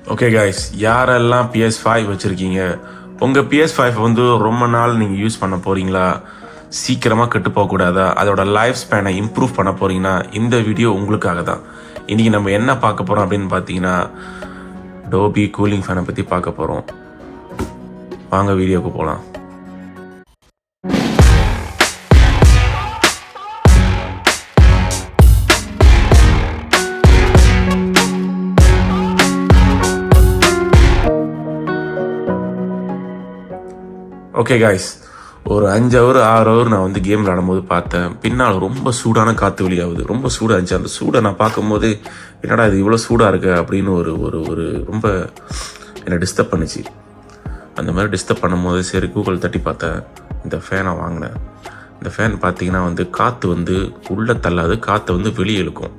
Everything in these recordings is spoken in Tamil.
ஓகே கைஸ், யாரெல்லாம் PS5 வச்சுருக்கீங்க, உங்கள் PS5 வந்து ரொம்ப நாள் நீங்கள் யூஸ் பண்ண போகிறீங்களா, சீக்கிரமாக கெட்டு போகக்கூடாதா, அதோட லைஃப் ஸ்பேனை இம்ப்ரூவ் பண்ண போகிறீங்கன்னா இந்த வீடியோ உங்களுக்காக தான். இன்றைக்கி நம்ம என்ன பார்க்க போகிறோம் அப்படின்னு பார்த்தீங்கன்னா, டோபி கூலிங் ஃபேனை பற்றி பார்க்க போகிறோம். வாங்க வீடியோக்கு போகலாம். ஓகே காய்ஸ், ஒரு 5 ஹவர் 6 ஹவர் நான் வந்து கேம் விளையாடும் பார்த்தேன். பின்னால் ரொம்ப சூடான காற்று வெளியாகுது. ரொம்ப சூடாக இருந்துச்சு. அந்த சூடை நான் பார்க்கும்போது என்னடா இது இவ்வளோ சூடாக இருக்கு அப்படின்னு ஒரு ஒரு ஒரு ரொம்ப என்னை டிஸ்டர்ப் பண்ணிச்சு. அந்த மாதிரி டிஸ்டர்ப் பண்ணும்போது சரி கூகுள் தட்டி பார்த்தேன். இந்த ஃபேனை வாங்கினேன். இந்த ஃபேன் பார்த்தீங்கன்னா வந்து காற்று வந்து உள்ளே தள்ளாது, காற்றை வந்து வெளியே இழுக்கும்.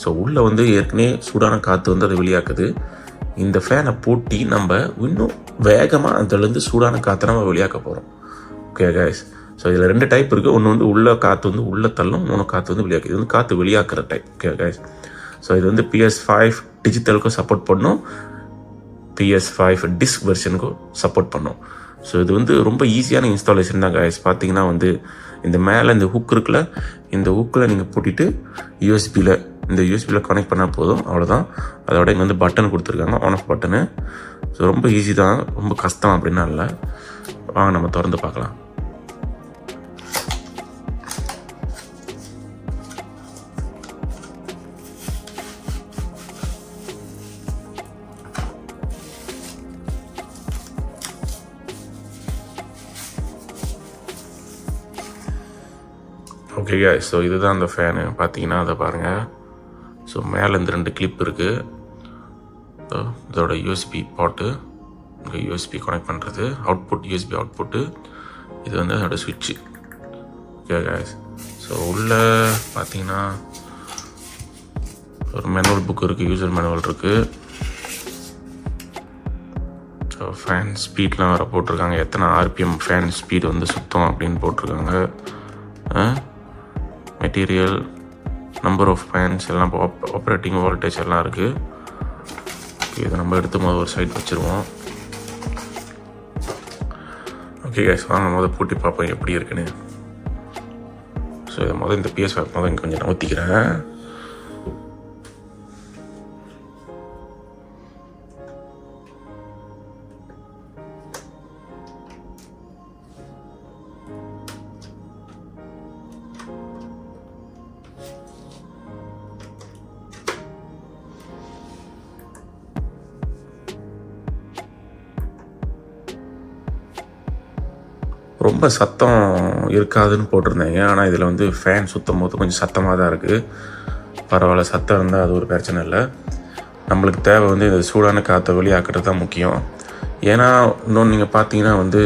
ஸோ உள்ளே வந்து ஏற்கனவே சூடான காற்று வந்து அதை வெளியாக்குது. இந்த ஃபேனை பூட்டி நம்ம இன்னும் வேகமாக அதுலேருந்து சூடான காற்றை நம்ம வெளியாக்க போகிறோம். ஓகே கைஸ், ஸோ இதில் 2 டைப் இருக்குது. ஒன்று வந்து உள்ள காற்று வந்து உள்ளே தள்ளும், இன்னொன்று காற்று வந்து வெளியாக்குது. இது வந்து காற்று வெளியாக்குற டைப். ஓகே கைஸ், ஸோ இது வந்து PS5 டிஜிட்டலுக்கும் சப்போர்ட் பண்ணும், PS5 டிஸ்க் வெர்ஷனுக்கும் சப்போர்ட் பண்ணும். ஸோ இது வந்து ரொம்ப ஈஸியான இன்ஸ்டாலேஷன் தான் கைஸ். பார்த்தீங்கன்னா வந்து இந்த மேலே இந்த ஹுக் இருக்குல்ல, இந்த ஹுக்கில் நீங்கள் பூட்டிட்டு யூஎஸ்பியில் கனெக்ட் பண்ணால் போதும், அவ்வளோதான். அதோட இங்கே வந்து பட்டன் கொடுத்துருக்காங்க, ஆன் ஆஃப் பட்டனு. ஸோ ரொம்ப ஈஸி தான், ரொம்ப கஷ்டம் அப்படின்னா இல்லை. வாங்க நம்ம திறந்து பார்க்கலாம். ஓகே கைஸ், ஸோ இதுதான் அந்த ஃபேனு. பார்த்தீங்கன்னா அதை பாருங்கள். ஸோ மேலே இந்த 2 கிளிப் இருக்குது. இதோட யூஎஸ்பி பாட்டு, இங்கே யூஎஸ்பி கனெக்ட் பண்ணுறது, அவுட்புட் யூஎஸ்பி அவுட்புட்டு. இது வந்து அதோட சுவிட்சு. ஓகே கைஸ், ஸோ உள்ளே பார்த்தீங்கன்னா ஒரு மேனுவல் புக் இருக்குது, யூசர் மேனுவல் இருக்குது. ஸோ ஃபேன் ஸ்பீட்லாம் வர போட்டிருக்காங்க, எத்தனை ஆர்பிஎம் ஃபேன் ஸ்பீடு வந்து சுத்தம் அப்படின்னு போட்டிருக்காங்க. மெட்டீரியல், நம்பர் ஆஃப் ஃபேன்ஸ் எல்லாம், ஆப்ரேட்டிங் வோல்டேஜ் எல்லாம் இருக்குது. ஓகே, இதை நம்ம எடுத்து ஒரு சைட் வச்சுருவோம். ஓகே கைஸ், வாங்க பூட்டி பார்ப்போம் எப்படி இருக்குன்னு. ஸோ இதை இந்த PS5 இங்கே கொஞ்சம் நவுத்திக்கிறேன். ரொம்ப சத்தம் இருக்காதுன்னு போட்டிருந்தேங்க, ஆனால் இதில் வந்து ஃபேன் சுற்றும் போது கொஞ்சம் சத்தமாக தான் இருக்குது. பரவாயில்ல, சத்தம் இருந்தால் அது ஒரு பிரச்சனை இல்லை. நம்மளுக்கு தேவை வந்து இந்த சூடான காற்றை வெளியாக்குறது தான் முக்கியம். ஏன்னா இன்னொன்று நீங்கள் பார்த்தீங்கன்னா வந்து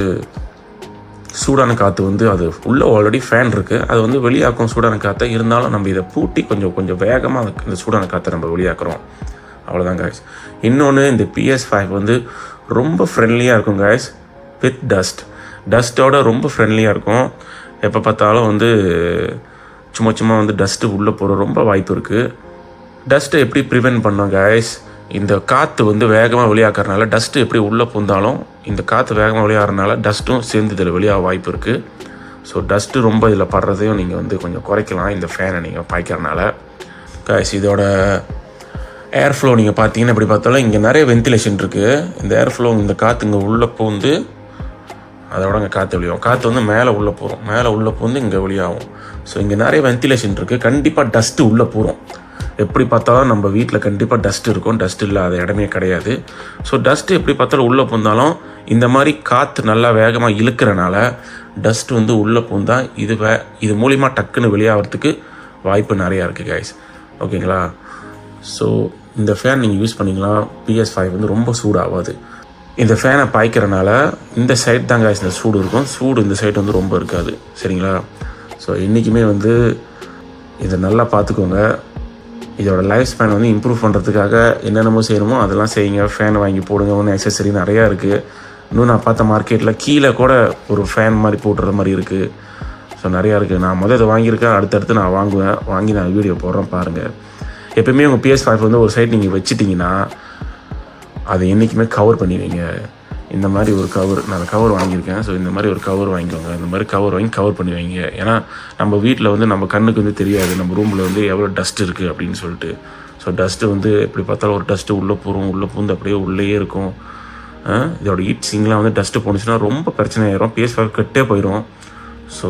சூடான காற்று வந்து அது உள்ளே ஆல்ரெடி ஃபேன் இருக்குது, அது வந்து வெளியாக்கும் சூடான காற்றை. இருந்தாலும் நம்ம இதை பூட்டி கொஞ்சம் வேகமாக இந்த சூடான காற்றை நம்ம வெளியாக்குறோம், அவ்வளோதான் காய்ஸ். இன்னொன்று, இந்த PS5 வந்து ரொம்ப ஃப்ரெண்ட்லியாக இருக்கும் காய்ஸ் வித் டஸ்ட்டோட ரொம்ப ஃப்ரெண்ட்லியாக இருக்கும். எப்போ பார்த்தாலும் வந்து சும்மா வந்து டஸ்ட்டு உள்ளே போகிற ரொம்ப வாய்ப்பு இருக்குது. டஸ்ட்டை எப்படி ப்ரிவென்ட் பண்ணோம் கைஸ், இந்த காற்று வந்து வேகமாக வெளியாக்குறதுனால டஸ்ட்டு எப்படி உள்ளே பூந்தாலும் இந்த காற்று வேகமாக வெளியாகிறதுனால டஸ்ட்டும் சேர்ந்து இதில் வெளியாக வாய்ப்பு இருக்குது. ஸோ டஸ்ட்டு ரொம்ப இதில் படுறதையும் நீங்கள் வந்து கொஞ்சம் குறைக்கலாம் இந்த ஃபேனை நீங்கள் பாய்க்கிறனால. கைஸ், இதோட ஏர் ஃப்ளோ நீங்கள் பார்த்தீங்கன்னா எப்படி பார்த்தாலும் இங்கே நிறைய வென்டிலேஷன் இருக்குது. இந்த ஏர் ஃப்ளோ, இந்த காற்று இங்கே உள்ளே பூந்து அதோட இங்கே காற்று வெளியாகும். காற்று வந்து மேலே உள்ளே பூந்து இங்கே வெளியாகும். ஸோ இங்கே நிறைய வென்டிலேஷன் இருக்குது. கண்டிப்பாக டஸ்ட்டு உள்ளே போகிறோம். எப்படி பார்த்தாலும் நம்ம வீட்டில் கண்டிப்பாக டஸ்ட் இருக்கும், டஸ்ட் இல்லாத இடமே கிடையாது. ஸோ டஸ்ட்டு எப்படி பார்த்தாலும் உள்ளே பூந்தாலும் இந்த மாதிரி காற்று நல்லா வேகமாக இழுக்கிறனால டஸ்ட்டு வந்து உள்ளே பூந்தா இது மூலிமா டக்குன்னு வெளியாகிறதுக்கு வாய்ப்பு நிறையா இருக்குது கைஸ். ஓகேங்களா? ஸோ இந்த ஃபேன் நீங்கள் யூஸ் பண்ணிங்களா, PS5 வந்து ரொம்ப சூடாகாது. இந்த ஃபேனை பாய்க்கிறனால இந்த சைட் தான் காய்ஸ் இந்த சூடு இருக்கும், இந்த சைடு வந்து ரொம்ப இருக்காது. சரிங்களா? ஸோ இன்றைக்குமே வந்து இதை நல்லா பார்த்துக்கோங்க. இதோட லைஃப் ஸ்பேன் வந்து இம்ப்ரூவ் பண்ணுறதுக்காக என்னென்னமோ செய்யணுமோ அதெல்லாம் செய்யுங்க. ஃபேன் வாங்கி போடுங்க, ஒன்று அக்சசரி நிறையா இருக்குது. இன்னும் நான் பார்த்த மார்க்கெட்டில் கீழே கூட ஒரு ஃபேன் மாதிரி போட்டுற மாதிரி இருக்குது. ஸோ நிறையா இருக்குது. நான் இதை வாங்கியிருக்கேன், அடுத்தடுத்து நான் வாங்கி நான் வீடியோ போடுறேன் பாருங்கள். எப்போயுமே உங்கள் PS5 வந்து ஒரு சைட் நீங்கள் வச்சுட்டிங்கன்னா அதை என்றைக்குமே கவர் பண்ணி வைங்க. இந்த மாதிரி ஒரு கவர், நான் கவர் வாங்கியிருக்கேன். ஸோ இந்த மாதிரி ஒரு கவர் வாங்கிக்கோங்க. இந்த மாதிரி கவர் வாங்கி கவர் பண்ணி வைங்க. ஏன்னா நம்ம வீட்டில் வந்து நம்ம கண்ணுக்கு வந்து தெரியாது நம்ம ரூமில் வந்து எவ்வளோ டஸ்ட் இருக்குது அப்படின்னு சொல்லிட்டு. ஸோ டஸ்ட்டு வந்து எப்படி பார்த்தாலும் ஒரு டஸ்ட்டு உள்ளே பூந்து அப்படியே உள்ளேயே இருக்கும். இதோட ஹீட் சிங்லாம் வந்து டஸ்ட்டு போணுச்சுன்னா ரொம்ப பிரச்சனை ஆயிரும். PS5 கட்டே போயிடும். ஸோ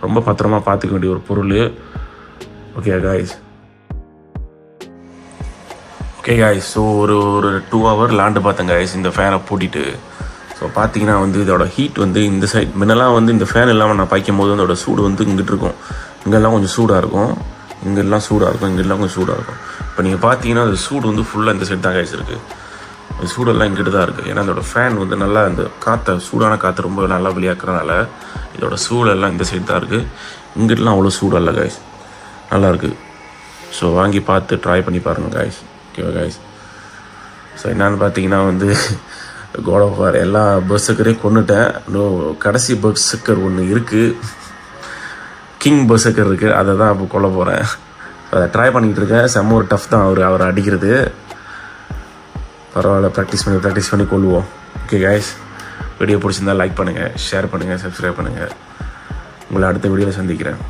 ரொம்ப பத்திரமா பார்த்துக்க வேண்டிய ஒரு பொருள். ஓகே காய்ஸ் ஸோ ஒரு 2 hour லாண்டு பார்த்தேன் காய்ஸ் இந்த ஃபேனை பூட்டிட்டு. ஸோ பார்த்தீங்கன்னா வந்து இதோட ஹீட் வந்து இந்த சைட் முன்னெல்லாம் வந்து இந்த ஃபேன் இல்லாமல் நான் பாய்க்கும் போது அதோட சூடு வந்து இங்கிட்டு இருக்கும். இங்கெல்லாம் கொஞ்சம் சூடாக இருக்கும், இங்கெல்லாம் சூடாக இருக்கும், இங்கெல்லாம் கொஞ்சம் சூடாக இருக்கும். இப்போ நீங்கள் பார்த்தீங்கன்னா அது சூடு வந்து ஃபுல்லாக இந்த சைட் தான் காய்ச்சி இருக்குது. அந்த சூடெல்லாம் இங்கிட்டு தான் இருக்குது. ஏன்னா அதோட ஃபேன் வந்து நல்லா இந்த காற்றை சூடான காற்று ரொம்ப நல்லா வெளியாக்குறதுனால இதோட சூடெல்லாம் இந்த சைடு தான் இருக்குது. இங்கிட்டலாம் அவ்வளோ சூடு இல்லை காய்ஸ், நல்லா இருக்குது. ஸோ வாங்கி பார்த்து ட்ரை பண்ணி பாருங்கள் காய்ஸ். ஓகேவா காய்ஸ்? ஸோ என்னென்னு பார்த்தீங்கன்னா வந்து God of War எல்லா பர்சக்கரையும் கொண்டுட்டேன். இன்னும் கடைசி பர்சக்கர் ஒன்று இருக்குது, கிங் பர்சக்கர் இருக்குது, அதை தான் இப்போ கொல்ல போகிறேன். அதை ட்ரை பண்ணிக்கிட்டு இருக்கேன். செம்ம ஒரு டஃப் தான் அவரை அடிக்கிறது. பரவாயில்ல, ப்ராக்டிஸ் பண்ணி கொள்வோம். ஓகே காய்ஸ், வீடியோ பிடிச்சிருந்தால் லைக் பண்ணுங்கள், ஷேர் பண்ணுங்கள், சப்ஸ்கிரைப் பண்ணுங்கள். உங்களை அடுத்த வீடியோவில் சந்திக்கிறேன்.